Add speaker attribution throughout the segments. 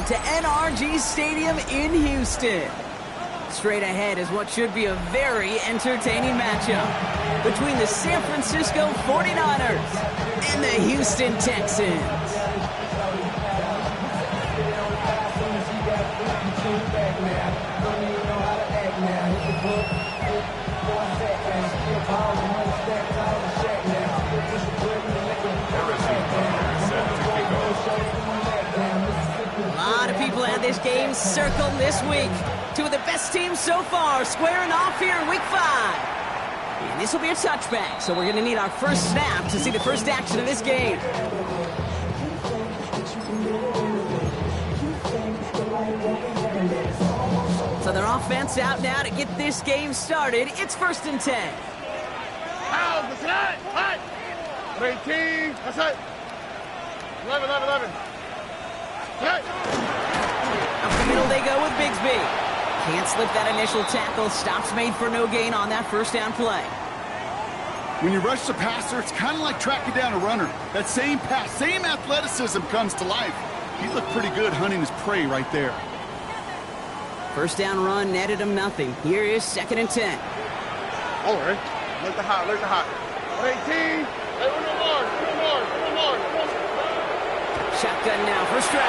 Speaker 1: to NRG Stadium in Houston. Straight ahead is what should be a very entertaining matchup between the San Francisco 49ers and the Houston Texans. A lot of people had this game circled this week. Two of the best teams so far squaring off here in Week 5. And this will be a touchback, so we're going to need our first snap to see the first action of this game. So their offense out now to get this game started. It's 1st and 10.
Speaker 2: 18, that's it. 11.
Speaker 1: Up the middle they go with Bigsby. Can't slip that initial tackle. Stops made for no gain on that first down play.
Speaker 3: When you rush the passer, it's kind of like tracking down a runner. That same pass, same athleticism comes to life. He looked pretty good hunting his prey right there.
Speaker 1: First down run netted him nothing. Here is 2nd and 10.
Speaker 2: All right. Look the hot. 18. Hey, one more.
Speaker 1: Shotgun now for Stroud.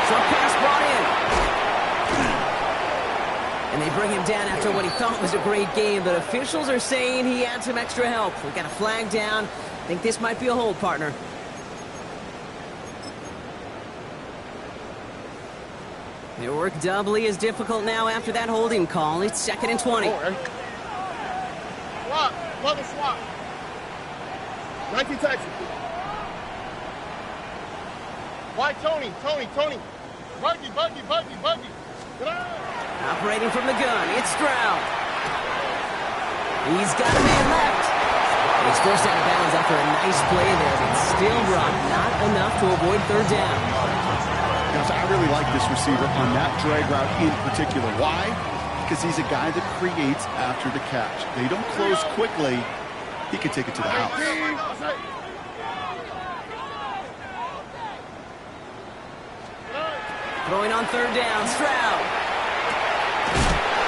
Speaker 1: Short pass brought in. And they bring him down after what he thought was a great game, but officials are saying he had some extra help. We got a flag down. I think this might be a hold, partner. Their work doubly as difficult now after that holding call. It's 2nd and 20.
Speaker 2: Swap. Level swap. 19 Texans. Why Tony? Buggy. Get on.
Speaker 1: Operating from the gun, it's Stroud. He's got a man left. He's forced out of bounds after a nice play there, but still brought not enough to avoid 3rd down.
Speaker 3: Guys, I really like this receiver on that drag route in particular. Why? Because he's a guy that creates after the catch. They don't close quickly. He can take it to the house.
Speaker 1: Throwing on 3rd down, Stroud.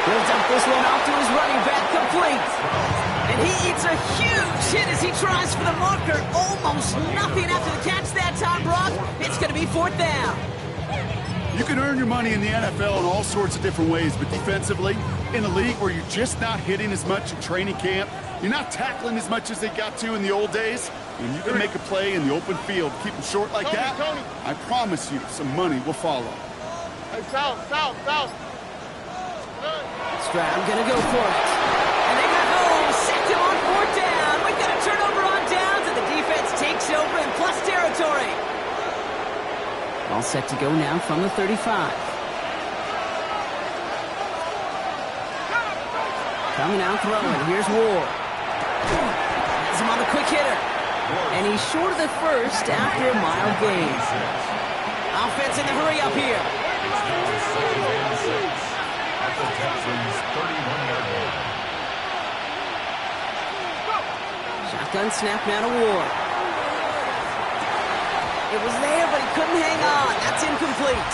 Speaker 1: Builds up this one off to his running back, complete. And he eats a huge hit as he tries for the marker. Almost nothing after the catch that time, Brock. It's going to be 4th down.
Speaker 3: You can earn your money in the NFL in all sorts of different ways, but defensively, in a league where you're just not hitting as much in training camp, you're not tackling as much as they got to in the old days, when you can make a play in the open field, keep them short like that, I promise you some money will follow.
Speaker 2: Hey, south.
Speaker 1: Stroud gonna go for it. And they got home. Sacked him on 4th down. We've got a turnover on downs, and the defense takes over in plus territory. All set to go now from the 35. Coming out throwing. Here's Ward. Has him on the quick hitter. And he's short of the first after a mild gain. Offense in the hurry up here. Shotgun snap now to Ward. It was there, but he couldn't hang on. That's incomplete.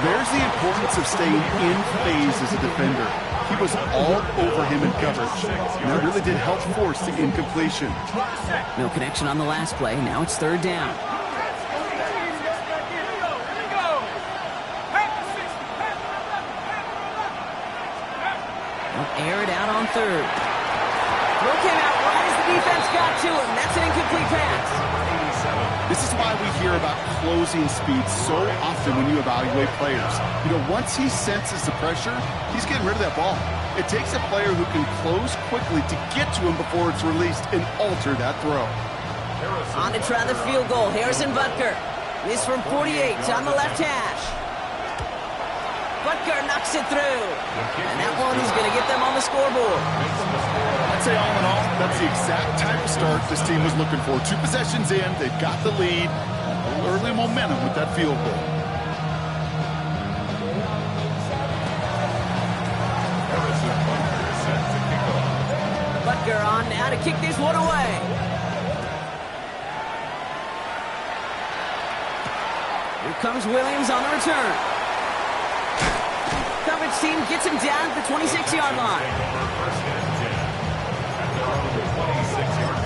Speaker 3: There's the importance of staying in phase as a defender. He was all over him in coverage, and that really did help force the incompletion.
Speaker 1: No connection on the last play. Now it's 3rd down. They'll air it out on 3rd. Throw came out right as the defense got to him. That's an incomplete pass.
Speaker 3: This is why we hear about closing speed so often when you evaluate players. You know, once he senses the pressure, he's getting rid of that ball. It takes a player who can close quickly to get to him before it's released and alter that throw.
Speaker 1: On to try the field goal, Harrison Butker. This from 48 on the left hash. Butker knocks it through. And that one is going to get them on the scoreboard.
Speaker 3: I'd say all in all, that's the exact type of start this team was looking for. 2 possessions in, they've got the lead. A little early momentum with that field goal.
Speaker 1: Butker on now to kick this one away. Here comes Williams on the return. Coverage team gets him down at the 26-yard line.
Speaker 4: First and 10 at their own 26-yard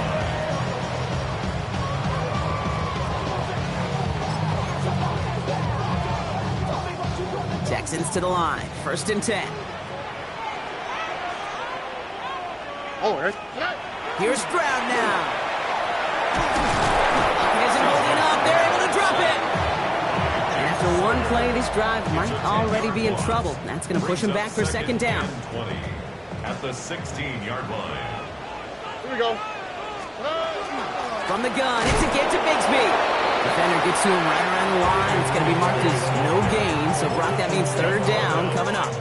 Speaker 4: line.
Speaker 1: Texans to the line. First and 10.
Speaker 2: All right.
Speaker 1: Here's Stroud now. He isn't holding up. They're able to drop it. And after one play, this drive might already be in trouble. That's going to push him back for second down.
Speaker 4: 20 at the 16-yard line.
Speaker 2: Here we go.
Speaker 1: From the gun, it's a get to Bigsby. Defender gets to him right around the line. It's going to be marked as no gain. So, Brock, that means third down coming up.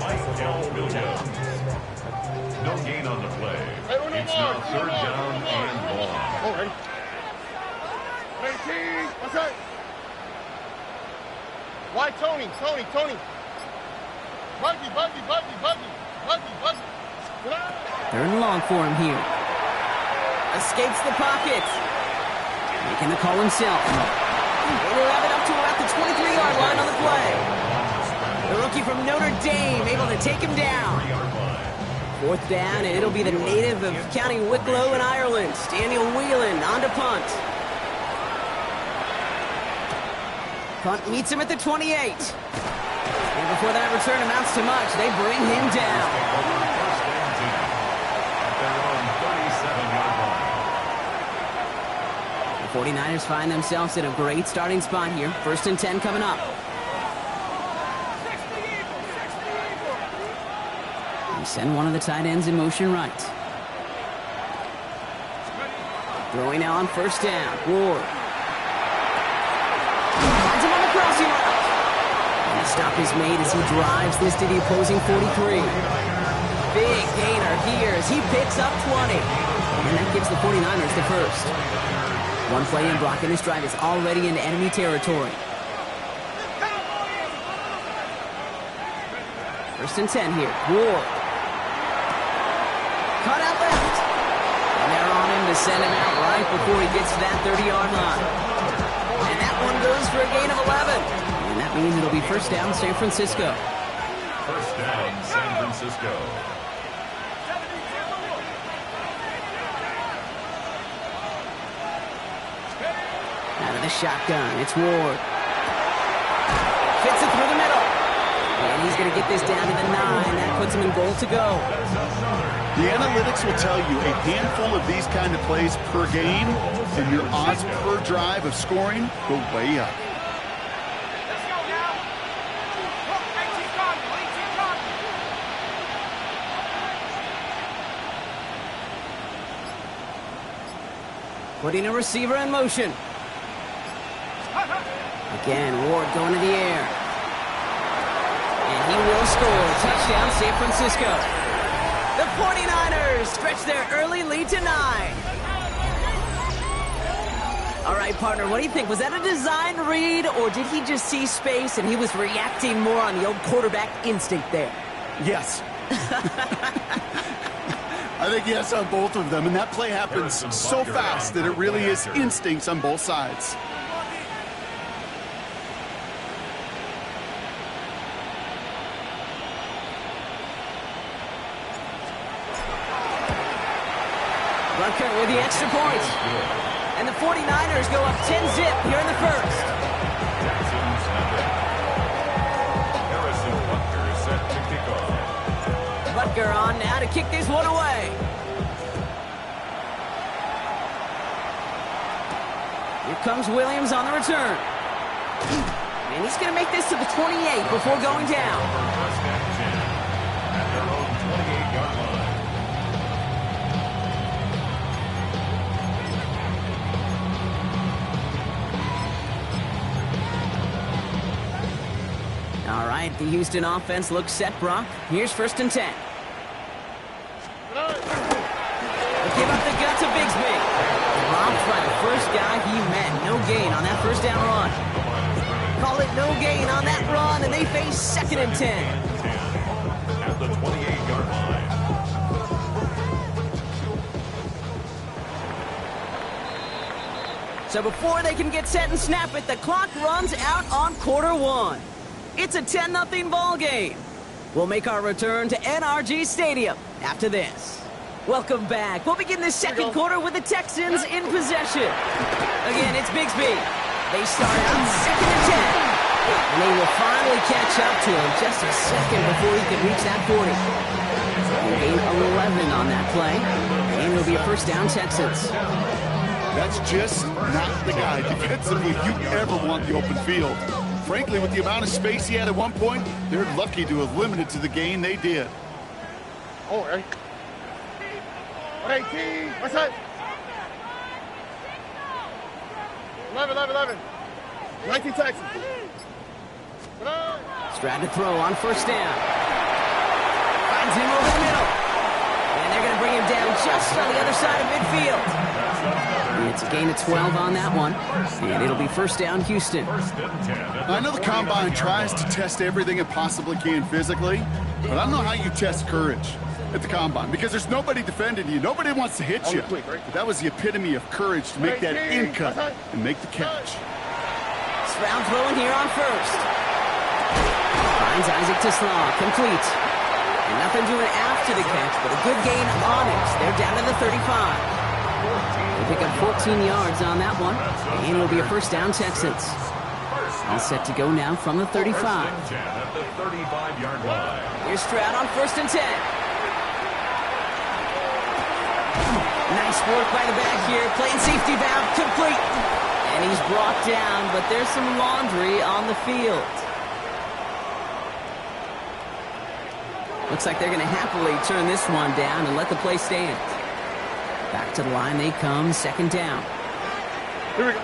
Speaker 4: No gain on the play. It's now third down and long.
Speaker 2: All right. 18. What's that? Why Tony? Buggy.
Speaker 1: Third and long for him here. Escapes the pocket. Making the call himself. They will have it up to about the 23-yard line on the play. The rookie from Notre Dame able to take him down. Fourth down, and it'll be the native of County Wicklow in Ireland, Daniel Whelan, on to punt. Punt meets him at the 28. And before that return amounts to much, they bring him down.
Speaker 4: First and 10 at their own 37-yard line.
Speaker 1: The 49ers find themselves in a great starting spot here. First and 10 coming up. We send one of the tight ends in motion right. Throwing now on first down. Ward. Finds him on the crossing route. And a stop is made as he drives this to the opposing 43. Big gainer here as he picks up 20. And that gives the 49ers the first. One play in, Brock, and this drive is already in enemy territory. First and 10 here. Ward. Cut out left. And they're on him to send him out right before he gets to that 30-yard line. And that one goes for a gain of 11. And that means it'll be first down San Francisco.
Speaker 4: First down San Francisco.
Speaker 1: Out of the shotgun, it's Ward. Fits it through the middle. And he's going to get this down to the 9. That puts him in goal to go.
Speaker 3: The analytics will tell you a handful of these kind of plays per game, and your odds per drive of scoring go way up.
Speaker 1: Putting a receiver in motion. Again, Ward going to the air. And he will score. Touchdown, San Francisco. The 49ers stretch their early lead to 9. All right, partner, what do you think? Was that a design read, or did he just see space and he was reacting more on the old quarterback instinct there?
Speaker 3: Yes. I think yes on both of them, and that play happens so fast that it really is instincts on both sides.
Speaker 1: Rucker with the extra point. And the 49ers go up 10-zip here in the first.
Speaker 4: Texans have it. Harrison Butker is set to kick off.
Speaker 1: Butker on now to kick this one away. Here comes Williams on the return. And he's going to make this to the 28 before going down.
Speaker 4: First and 10 at their own 28-yard line.
Speaker 1: All right, the Houston offense looks set, Brock. Here's first and 10. They'll give up the gut to Bigsby. Robbed by the first guy he met. No gain on that first down run. Call it no gain on that run, and they face second and 10.
Speaker 4: At the 28-yard line.
Speaker 1: So before they can get set and snap it, the clock runs out on quarter one. It's a 10-0 ball game. We'll make our return to NRG Stadium after this. Welcome back. We'll begin the second quarter with the Texans in possession. Again, it's Bigsby. They start out 2nd and 10. And they will finally catch up to him just a second before he can reach that 40. Gain 11 on that play. And it'll be a first down, Texans.
Speaker 3: That's just not the guy defensively you ever want the open field. Frankly, with the amount of space he had at one point, they're lucky to have limited to the gain they did.
Speaker 2: All right. 18. What's that? 11. 19 Texans.
Speaker 1: Stroud to throw on first down. Finds him over the middle. And they're going to bring him down just on the other side of midfield. It's a gain of 12 on that one. And it'll be first down, Houston.
Speaker 3: I know the Combine tries to test everything it possibly can physically, but I don't know how you test courage at the Combine because there's nobody defending you. Nobody wants to hit you. But that was the epitome of courage to make that in cut and make the catch.
Speaker 1: Stroud throwing here on first. Finds Isaac to Slaw, complete. And nothing doing after the catch, but a good gain on it. They're down to the 35. They pick up 14 yards on that one, and it'll be a first down, Texans. All set to go now from the 35.
Speaker 4: At the 35-yard line.
Speaker 1: Here's Stroud on 1st and 10. Nice work by the back here, playing safety valve, complete. And he's brought down, but there's some laundry on the field. Looks like they're going to happily turn this one down and let the play stand. Back to the line they come, 2nd down.
Speaker 2: Here we go.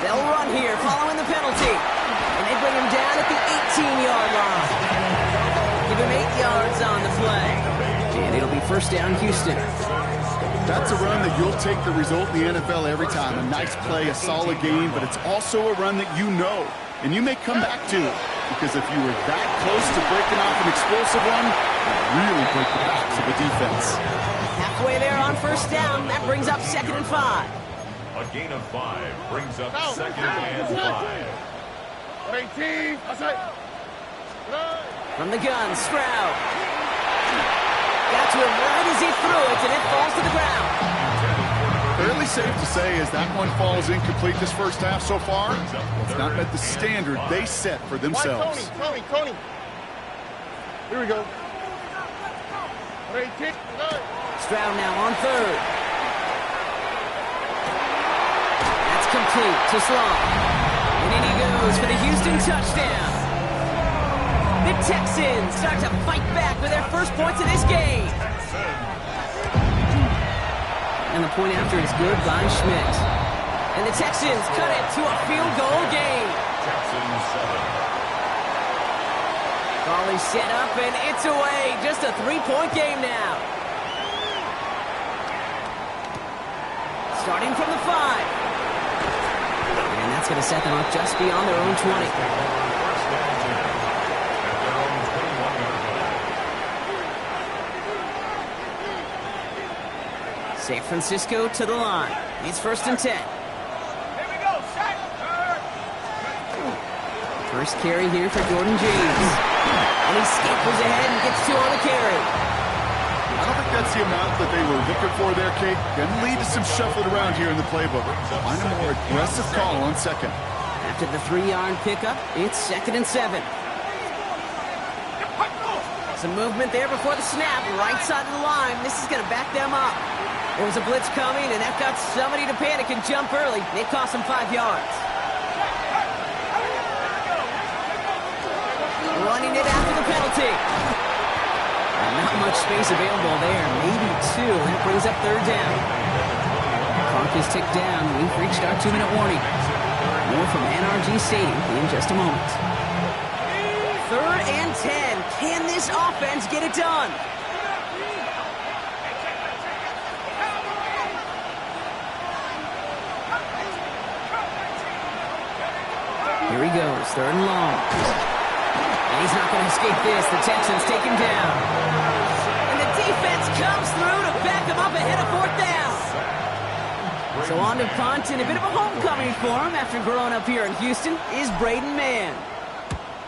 Speaker 1: They'll run here following the penalty. And they bring him down at the 18-yard line. Give him 8 yards on the play. And it'll be first down, Houston.
Speaker 3: That's a run that you'll take the result in the NFL every time. A nice play, a solid game, but it's also a run that you know, and you may come back to it. Because if you were that close to breaking off an explosive run, you really break the backs of the defense.
Speaker 1: Halfway there on first down. That brings up 2nd and 5.
Speaker 4: A gain of 5 brings up 2nd and 5.
Speaker 2: 18.
Speaker 1: From the gun, Stroud. Got to him right as he threw it, and it falls to the ground.
Speaker 3: Fairly safe to say as that one falls incomplete this first half so far, it's not met the standard they set for themselves.
Speaker 2: Tony. Here we go. 18.
Speaker 1: Stroud now on 3rd. That's complete to Slaw. And in he goes for the Houston touchdown. The Texans start to fight back with their first points of this game. And the point after is good by Schmidt. And the Texans cut it to a field goal game.
Speaker 4: Texans 7.
Speaker 1: Volley set up, and it's away. Just a 3-point game now. Starting from the 5. And that's going to set them up just beyond their own 20. San Francisco to the line. It's 1st and 10.
Speaker 2: Here we go, sack.
Speaker 1: First carry here for Jordan James. And he scampers ahead and gets 2 on the carry.
Speaker 3: I don't think that's the amount that they were looking for there, Kate. Can lead to some shuffling around here in the playbook. Find a more aggressive call on 2nd.
Speaker 1: After the 3-yard pickup, it's 2nd and 7. Some movement there before the snap. Right side of the line. This is going to back them up. There was a blitz coming, and that got somebody to panic and jump early. It cost them 5 yards. Running it after the penalty. Not much space available there. Maybe 2, and it brings up 3rd down. Clock is ticked down. We've reached our 2-minute warning. More from NRG Stadium in just a moment. 3rd and 10. Can this offense get it done? Here he goes, 3rd and long. And he's not going to escape this. The Texans take him down. And the defense comes through to back him up ahead of 4th down. So on to punt, and a bit of a homecoming for him after growing up here in Houston is Braden Mann.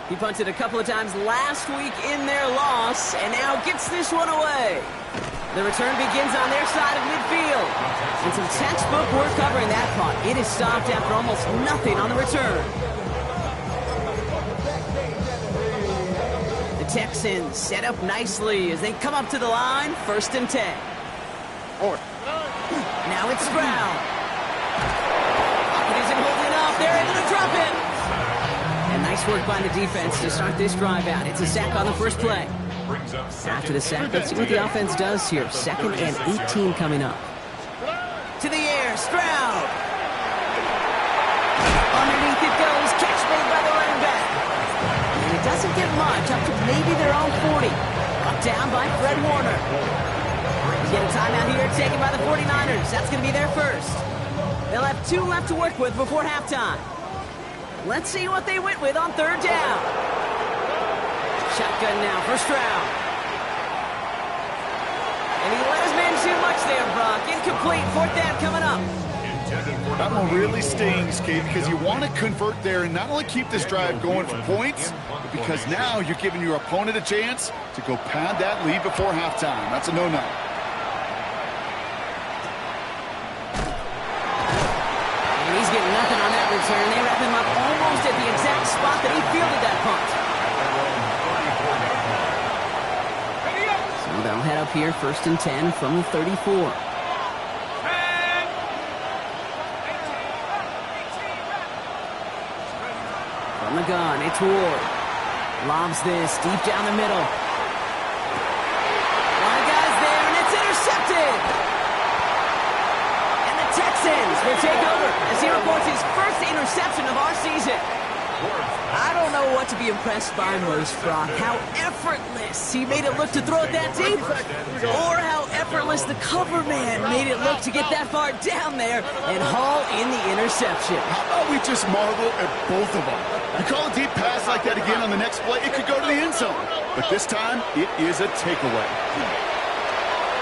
Speaker 1: He punted a couple of times last week in their loss, and now gets this one away. The return begins on their side of midfield. And some textbook work covering that punt. It is stopped after almost nothing on the return. The Texans set up nicely as they come up to the line, 1st and 10. Now it's Stroud. Pocket isn't holding up. They're able to drop it. And nice work by the defense to start this drive out. It's a sack on the first play. After the sack, let's see what the offense does here. 2nd and 18 coming up. To the air, Stroud. Underneath it goes. Catch made by the running back. And it doesn't get much, up to maybe their own 40. Up down by Fred Warner. Get a timeout here taken by the 49ers. That's going to be their first. They'll have 2 left to work with before halftime. Let's see what they went with on 3rd down. Shotgun now for Stroud. And he let his man too much there, Brock. Incomplete. 4th down coming up.
Speaker 3: That one really stings, Kate, because you want to convert there and not only keep this drive going for points, but because now you're giving your opponent a chance to go pad that lead before halftime. That's a no-no.
Speaker 1: He's getting nothing on that return. They wrap him up almost at the exact spot that he fielded that punt. So they'll head up here, 1st and 10 from the 34. From the gun, it's Ward. Lobs this deep down the middle. A lot of guys there, and it's intercepted. Texans will take over as he reports his first interception of our season. I don't know what to be impressed by most, Brock. How effortless he made it look to throw it that deep, or how effortless the cover man made it look to get that far down there and haul in the interception.
Speaker 3: How about we just marvel at both of them? You call a deep pass like that again on the next play, it could go to the end zone. But this time, it is a takeaway.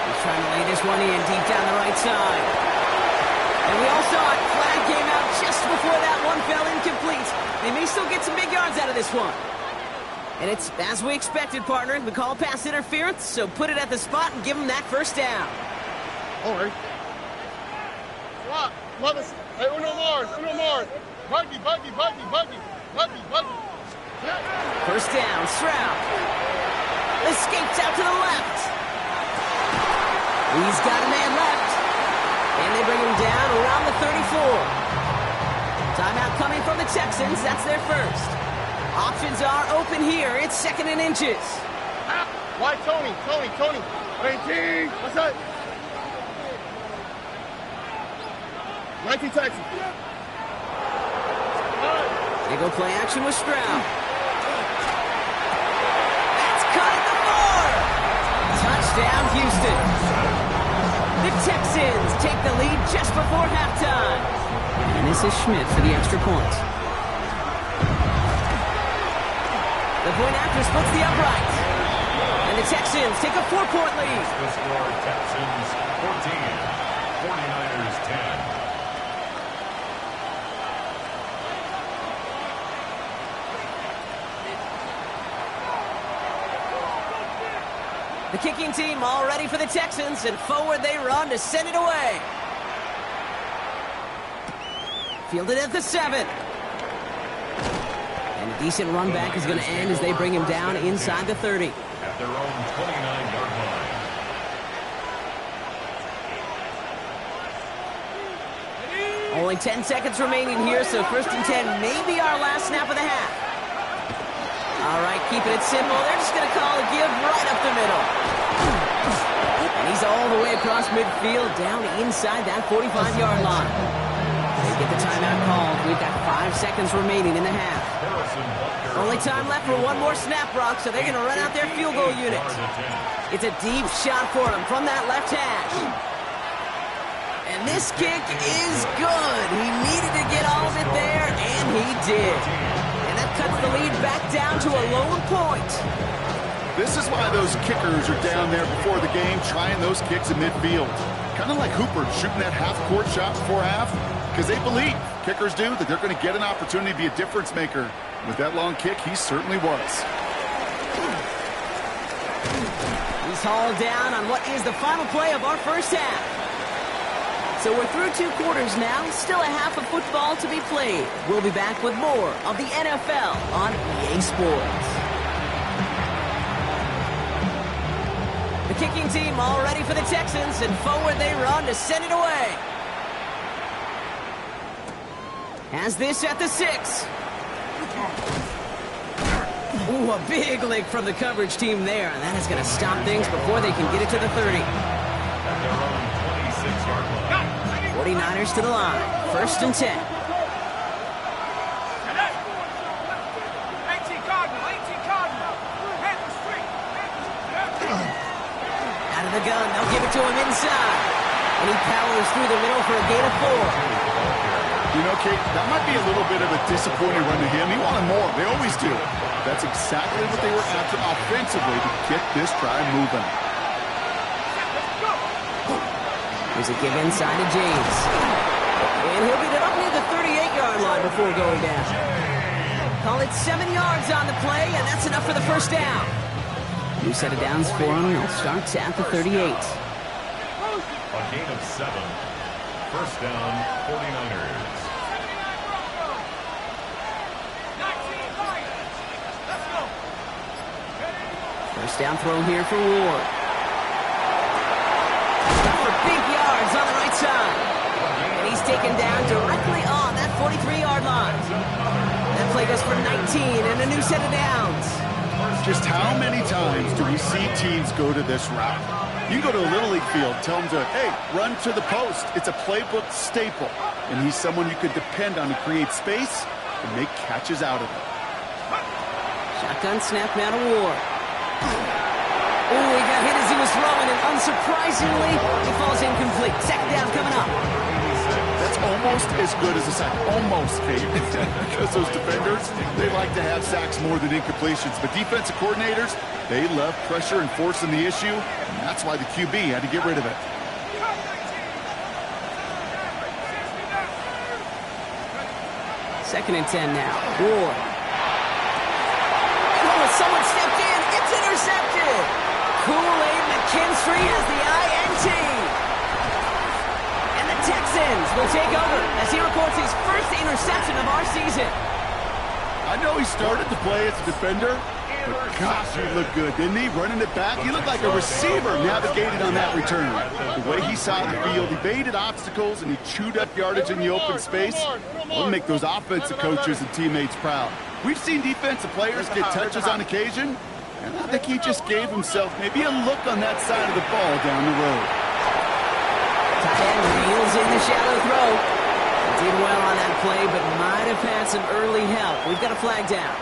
Speaker 1: He's trying to lay this one in deep down the right side. And we all saw it. Flag came out just before that one fell incomplete. They may still get some big yards out of this one. And it's as we expected, partner. We call pass interference, so put it at the spot and give them that 1st down.
Speaker 2: All right. What? Mother, hey, uno more. Buggy.
Speaker 1: 1st down, Stroud. Escapes out to the left. He's got a man left. And they bring him down around the 34. Timeout coming from the Texans. That's their first. Options are open here. It's 2nd and inches.
Speaker 2: Why Tony? 18. What's that? 19 Texans.
Speaker 1: They go play action with Stroud. That's caught at the 4. Touchdown, Houston. The Texans take the lead just before halftime. And this is Schmidt for the extra point. The point after splits the upright. And the Texans take a 4-point lead.
Speaker 4: The score, Texans 14, 49ers 10.
Speaker 1: The kicking team all ready for the Texans, and forward they run to send it away. Fielded at the 7. And a decent run back is going to end as they bring him down inside the 30.
Speaker 4: At their own 29-yard line.
Speaker 1: Only 10 seconds remaining here, so 1st and 10 may be our last snap of the half. All right, keeping it simple. They're just going to call a give right up the middle. And he's all the way across midfield, down inside that 45-yard line. They get the timeout called. We've got 5 seconds remaining in the half. Only time left for one more snap, Brock, so they're going to run out their field goal unit. It's a deep shot for him from that left hash. And this kick is good. He needed to get all of it there, and he did. And that cuts the lead back down to a lone point.
Speaker 3: This is why those kickers are down there before the game trying those kicks in midfield. Kind of like Hooper shooting that half-court shot before half, because they believe, kickers do, that they're going to get an opportunity to be a difference maker. With that long kick, he certainly was.
Speaker 1: He's hauled down on what is the final play of our first half. So we're through 2 quarters now, still a half of football to be played. We'll be back with more of the NFL on EA Sports. The kicking team all ready for the Texans, and forward they run to send it away. Has this at the 6. Ooh, a big lick from the coverage team there, and that is going to stop things before they can get it to the 30. 49ers to the line, 1st and 10. Out of the gun, they'll give it to him inside. And he powers through the middle for a gain of 4.
Speaker 3: You know, Kate, that might be a little bit of a disappointing run to him. He wanted more. They always do. That's exactly what they were after offensively to get this drive moving.
Speaker 1: Here's a give inside to James. And he'll get it up near the 38-yard line before going down. Call it 7 yards on the play, and that's enough for the first down. New set of downs for him. He'll start at the 38.
Speaker 4: A gain of 7. First down, 49ers.
Speaker 1: First down throw here for Ward. For big yards on the right side. And he's taken down directly on that 43-yard line. That play goes for 19 and a new set of downs.
Speaker 3: Just how many times do we see teams go to this route? You go to a Little League field, tell them to, hey, run to the post. It's a playbook staple. And he's someone you could depend on to create space and make catches out of it.
Speaker 1: Shotgun snap now to Ward. Oh, he got hit as he was throwing, and unsurprisingly, he falls incomplete. Second down coming up.
Speaker 3: That's almost as good as a sack. Almost, Kate. Because those defenders, they like to have sacks more than incompletions. But defensive coordinators, they love pressure and forcing the issue. And that's why the QB had to get rid of it.
Speaker 1: Second and 10 now. Ward. Oh, someone stepped in. It's intercepted. Kool-Aid McKinstry has the INT. And the Texans will take over as he records his first interception of our season.
Speaker 3: I know he started to play as a defender, but gosh, he looked good, didn't he? Running it back, he looked like a receiver navigated on that return. The way he saw the field, he evaded obstacles, and he chewed up yardage in the open space. We'll make those offensive coaches and teammates proud. We've seen defensive players get touches on occasion, and I think he just gave himself maybe a look on that side of the ball down the road.
Speaker 1: Tight end reels in the shallow throw. Did well on that play, but might have had some early help. We've got a flag down.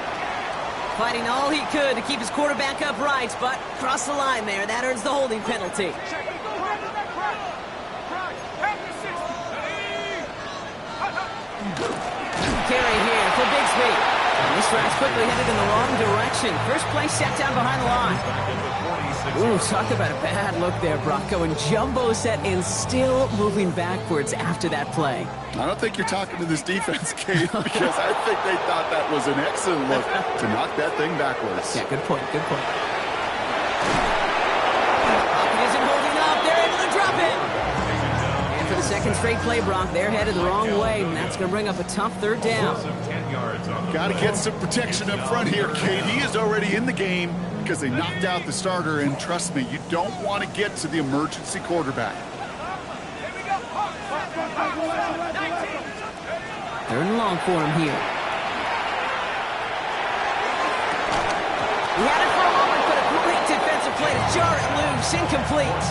Speaker 1: Fighting all he could to keep his quarterback upright, but crossed the line there. That earns the holding penalty. Carry here for Bigsby. And this drive's quickly headed in the wrong direction. First play set down behind the line. Ooh, talk about a bad look there, Brock. Going jumbo set and still moving backwards after that play.
Speaker 3: I don't think you're talking to this defense, Kate, because I think they thought that was an excellent look to knock that thing backwards.
Speaker 1: Yeah, good point, good point. Pocket isn't holding up. They're able to drop it. And for the second straight play, Brock, they're headed the wrong way, and that's going to bring up a tough third down.
Speaker 3: Got to get some protection up front here, Kate. He is already in the game because they knocked out the starter, and trust me, you don't want to get to the emergency quarterback.
Speaker 1: Third and long for him here. He had it for a moment, but a great defensive play to jar it loose. Incomplete.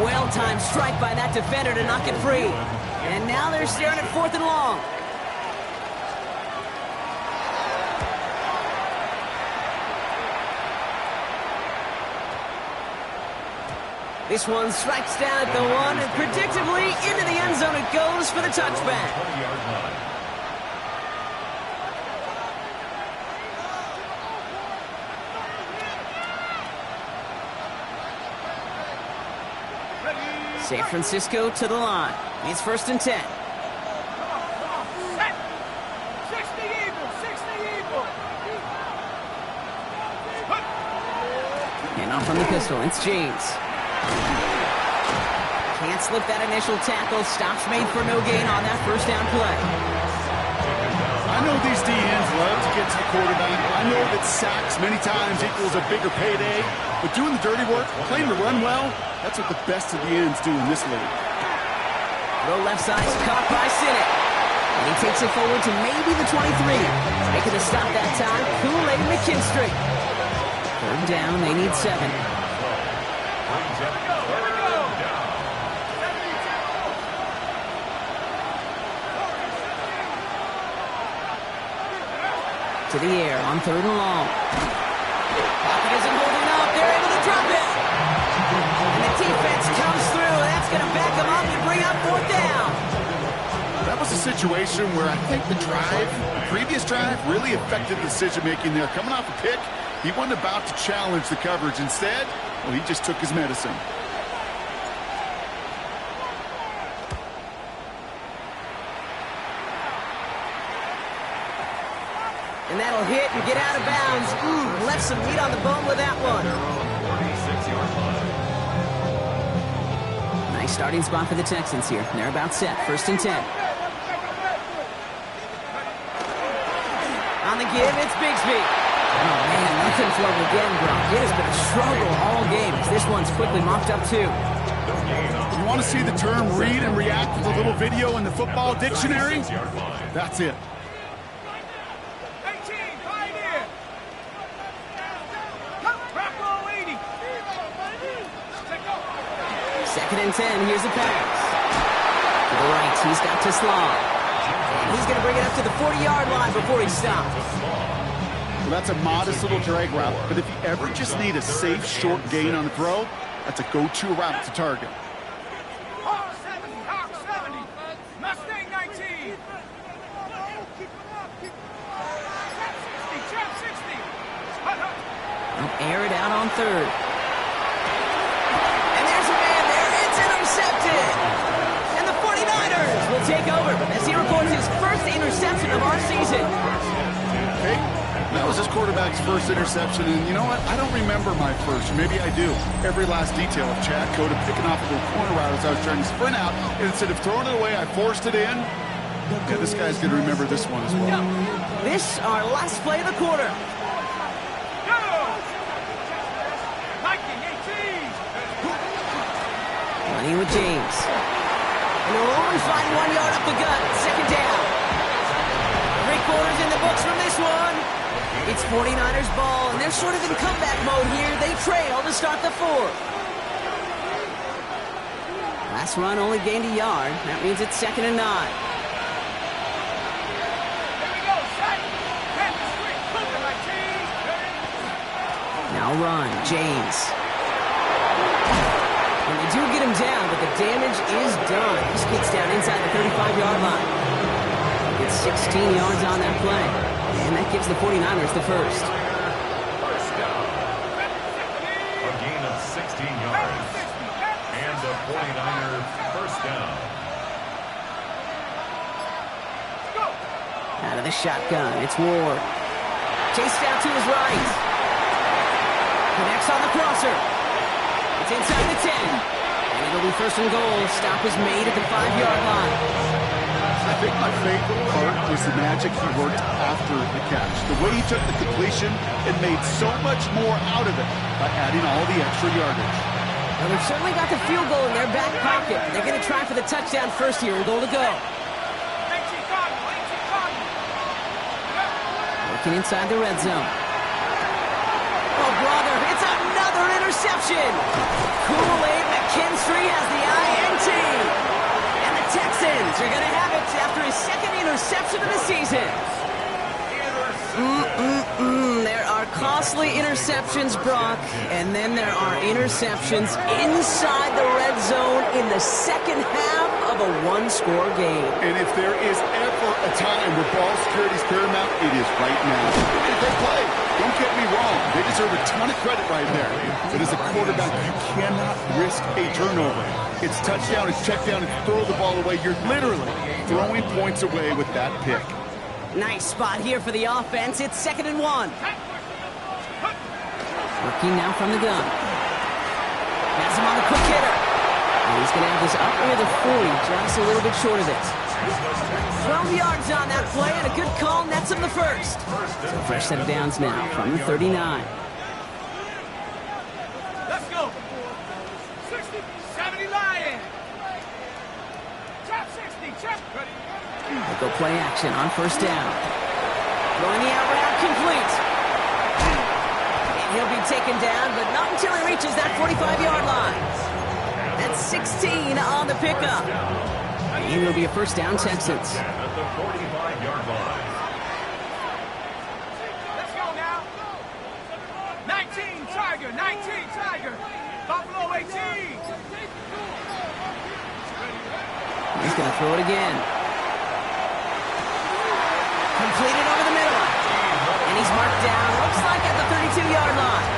Speaker 1: Well-timed strike by that defender to knock it free. And now they're staring at 4th and long. This one strikes down at the 1, and predictably into the end zone it goes for the touchback. San Francisco to the line. It's 1st and 10. And off from the pistol, it's James. Can't slip that initial tackle. Stops made for no gain on that first down play.
Speaker 3: I know these DNs love to get to the quarterback. I know that sacks many times equals a bigger payday. But doing the dirty work, playing to run well, that's what the best of the ends do in this league.
Speaker 1: Low left side's caught by Sinnott. And he takes it forward to maybe the 23. Making a stop that time, Kool-Aid McKinstry. 3rd down, they need 7. To the air on 3rd and long. Pocket isn't holding up. They're able to drop it. And the defense comes through. That's going to back them up and bring up 4th down.
Speaker 3: That was a situation where I think the previous drive, really affected the decision-making there. Coming off a pick, he wasn't about to challenge the coverage. Instead, well, he just took his medicine.
Speaker 1: And that'll hit and get out of bounds. Left some meat on the bone with that one. Nice starting spot for the Texans here. They're about set. 1st and 10. On the give, it's Bigsby. Oh, man, nothing for him again, Brock. It has been a struggle all game as this one's quickly mopped up, too.
Speaker 3: You want to see the term read and react with a little video in the football dictionary? That's it.
Speaker 1: 2nd and 10, here's a pass. To the right, he's got to Slaw. He's going to bring it up to the 40-yard line before he stops.
Speaker 3: Well, that's a modest little drag route, but if you ever just need a safe, short gain on the throw, that's a go-to route to target.
Speaker 2: Mustang 19.
Speaker 1: Air it out on 3rd. And there's a man there. It's intercepted. And the 49ers will take over as he records his first interception of our season.
Speaker 3: Hey, that was his quarterback's first interception, and you know what? I don't remember my first, or maybe I do. Every last detail of Chad Cota picking off a little corner route as I was trying to sprint out, and instead of throwing it away, I forced it in. Yeah, this guy's going to remember this one as well.
Speaker 1: This, our last play of the quarter. Running with James. And they'll only find 1 yard up the gut. 2nd down. 3 quarters in the books from this one. It's 49ers ball, and they're sort of in comeback mode here. They trail to start the 4th. Last run only gained a yard. That means it's 2nd and 9. Now run, James. And they do get him down, but the damage is done. This gets down inside the 35-yard line. Gets 16 yards on that play. And that gives the 49ers the first.
Speaker 4: First down. A gain of 16 yards. And the 49ers first down.
Speaker 1: Out of the shotgun, it's Ward. Chased out to his right. Connects on the crosser. It's inside the 10. And it'll be 1st and goal. Stop is made at the 5-yard line.
Speaker 3: I think my favorite part was the magic he worked after the catch. The way he took the completion and made so much more out of it by adding all the extra yardage.
Speaker 1: Well, they've certainly got the field goal in their back pocket. They're going to try for the touchdown first here and goal to go. Working inside the red zone. Oh, brother, it's another interception. Kool-Aid McKinstry has the INT. And the Texans are going to have it after his 2nd interception of the season. There are costly interceptions, Brock, and then there are interceptions inside the red zone in the 2nd half of a 1-score game.
Speaker 3: And if there is ever a time where ball security is paramount, it is right now. If they play, don't get me wrong, they deserve a ton of credit right there. But as a quarterback, you cannot risk a turnover. It's touchdown, it's check down, it's throw the ball away. You're literally throwing points away with that pick.
Speaker 1: Nice spot here for the offense. It's 2nd and 1. Working now from the gun. Has him on the quick hitter. And he's going to have this up near the 40, just a little bit short of it. 12 yards on that play, and a good call nets him the first. So a fresh set of downs now from the 39.
Speaker 5: Let's go. 60, 70 Lion. Chop 60, chop.
Speaker 1: They'll go play action on first down. Throwing the out route complete. And he'll be taken down, but not until he reaches that 45-yard line. That's 16 on the pickup. And it'll be a first down, Texans.
Speaker 4: At the 45-yard line.
Speaker 5: Let's go now. 19 Tiger, 19 Tiger. Buffalo 18.
Speaker 1: He's going to throw it again. Completed over the middle. And he's marked down, looks like at the 32-yard line.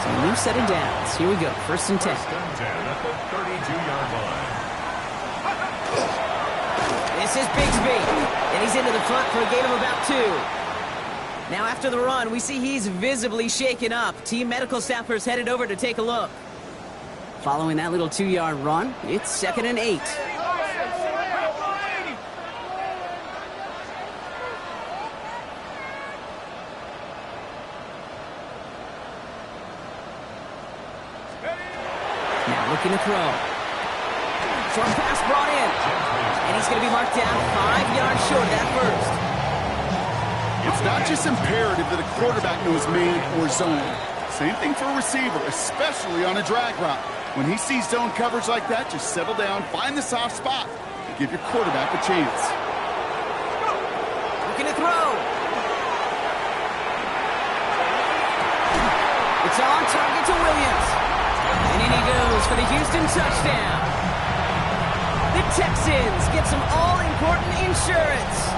Speaker 1: So a new set of downs. Here we go, 1st and 10.
Speaker 4: First and 10 at the 32-yard line.
Speaker 1: This is Bigsby, and he's into the front for a gain of about 2. Now after the run, we see he's visibly shaken up. Team medical staffers headed over to take a look. Following that little 2-yard run, it's 2nd and 8. Now looking to throw. Short pass brought in. And he's going to be marked down 5 yards short of that first.
Speaker 3: It's not just imperative that a quarterback knows man or zone. Same thing for a receiver, especially on a drag route. When he sees zone coverage like that, just settle down, find the soft spot, and give your quarterback a chance.
Speaker 1: Looking to throw. It's on target to Williams. And in he goes for the Houston touchdown. The Texans get some all-important insurance.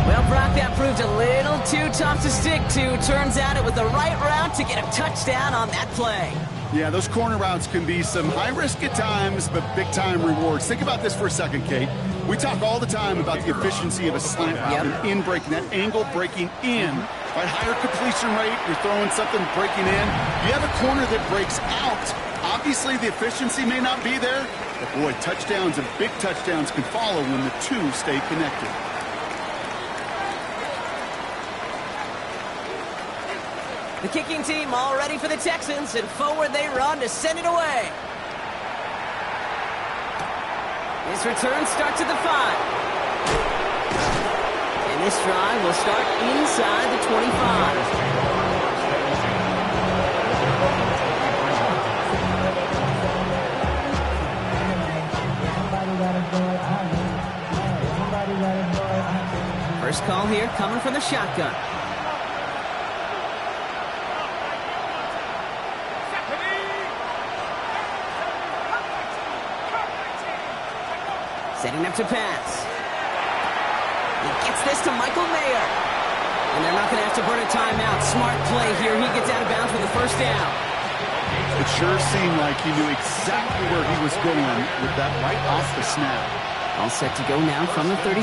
Speaker 1: Well, Brock, that proved a little too tough to stick to. Turns out it was the right route to get a touchdown on that play.
Speaker 3: Yeah, those corner routes can be some high risk at times, but big-time rewards. Think about this for a second, Kate. We talk all the time about the efficiency of a slant route and in breaking, that angle breaking in. Right, higher completion rate, you're throwing something breaking in. You have a corner that breaks out. Obviously, the efficiency may not be there, but boy, touchdowns and big touchdowns can follow when the two stay connected.
Speaker 1: The kicking team all ready for the Texans, and forward they run to send it away. This return starts at the 5. And this drive will start inside the 25. First call here coming from the shotgun. Setting up to pass. He gets this to Michael Mayer. And they're not going to have to burn a timeout. Smart play here. He gets out of bounds for the first down.
Speaker 3: It sure seemed like he knew exactly where he was going with that right off the snap.
Speaker 1: All set to go now from the 35.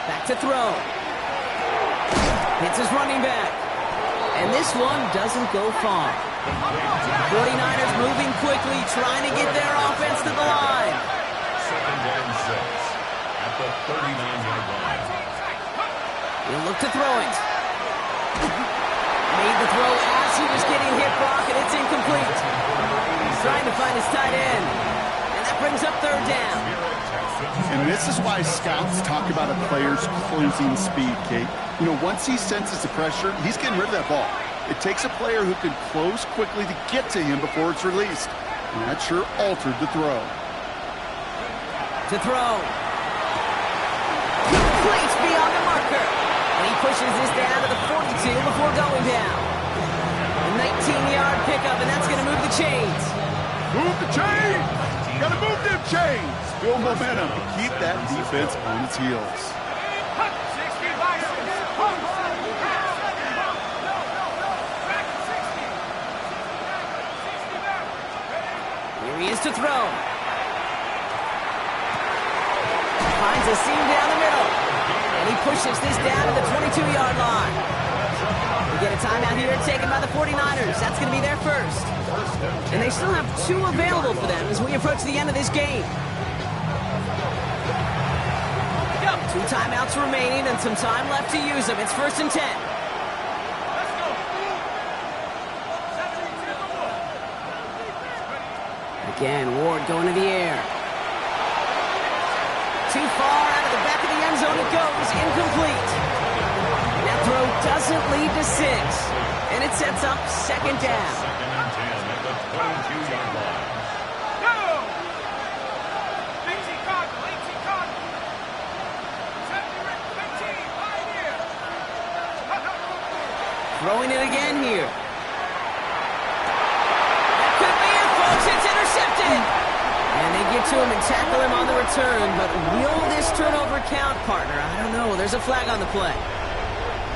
Speaker 1: Back to throw. Hits his running back. And this one doesn't go far. 49ers moving quickly, trying to get their offense to the line.
Speaker 4: 2nd and 6 at the 39-yard line.
Speaker 1: He'll look to throw it. Made the throw as he was getting hit, Brock, and it's incomplete. He's trying to find his tight end. And that brings up 3rd down.
Speaker 3: And this is why scouts talk about a player's closing speed, Kate. You know, once he senses the pressure, he's getting rid of that ball. It takes a player who can close quickly to get to him before it's released. And that sure altered the throw.
Speaker 1: To throw. Complete beyond the marker. And he pushes this down to the 42 before going down. A 19-yard pickup, and that's going to move the chains.
Speaker 3: Move the chains. Got to move them chains. Build momentum and keep that defense on its heels.
Speaker 5: 60 license.
Speaker 1: Here he is to throw. Finds a seam down the middle. And he pushes this down to the 22-yard line. We get a timeout here taken by the 49ers. That's going to be their first. And they still have 2 available for them as we approach the end of this game. 2 timeouts remaining and some time left to use them. It's 1st and 10.
Speaker 5: Let's go.
Speaker 1: Again, Ward going to the air. Too far out of the back of the end zone it goes. Incomplete. And that throw doesn't lead to 6. And it sets up 2nd down.
Speaker 4: 2nd and 10 at the 22-yard line.
Speaker 5: Go! 18 Cardinal, 18 Cardinal. 15, right here.
Speaker 1: Throwing it again here. That could be it, folks. It's intercepted. And they get to him and tackle him on the return. But will this turnover count, partner? I don't know. There's a flag on the play.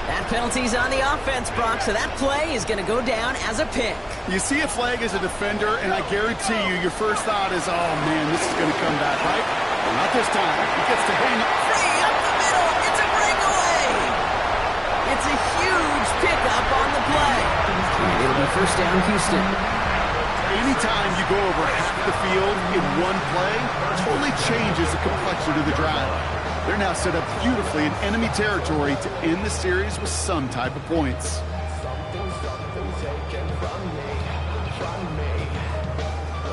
Speaker 1: That penalty's on the offense, Brock, so that play is going to go down as a pick.
Speaker 3: You see a flag as a defender, and I guarantee you, your first thought is, oh, man, this is going to come back, right? Well, not this time. He gets to hang
Speaker 1: Free up the middle. It's a breakaway. It's a huge pickup on the play. It'll be 1st down, Houston.
Speaker 3: Anytime you go over half the field in one play, it totally changes the complexion of the drive. They're now set up beautifully in enemy territory to end the series with some type of points.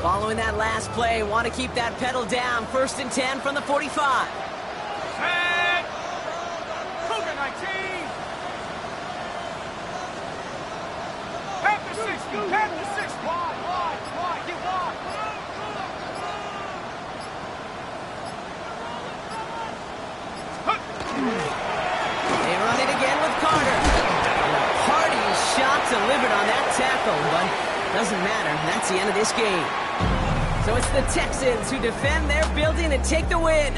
Speaker 1: Following that last play, want to keep that pedal down. 1st and 10 from the 45.
Speaker 5: Set. Cougar 19. Panther 60. Panther 60. Wide. Get wide.
Speaker 1: They run it again with Carter. And a party shot delivered on that tackle, but doesn't matter. That's the end of this game. So it's the Texans who defend their building and take the win.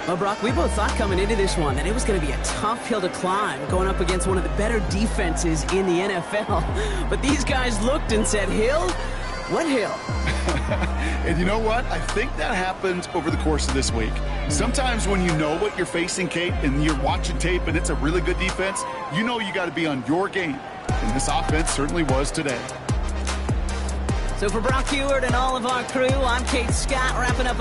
Speaker 1: Well, Brock, we both thought coming into this one that it was going to be a tough hill to climb going up against one of the better defenses in the NFL. But these guys looked and said, Hill? What hill?
Speaker 3: And you know what? I think that happens over the course of this week. Sometimes when you know what you're facing, Kate, and you're watching tape and it's a really good defense, you know you got to be on your game. And this offense certainly was today.
Speaker 1: So for Brock Heward and all of our crew, I'm Kate Scott, wrapping up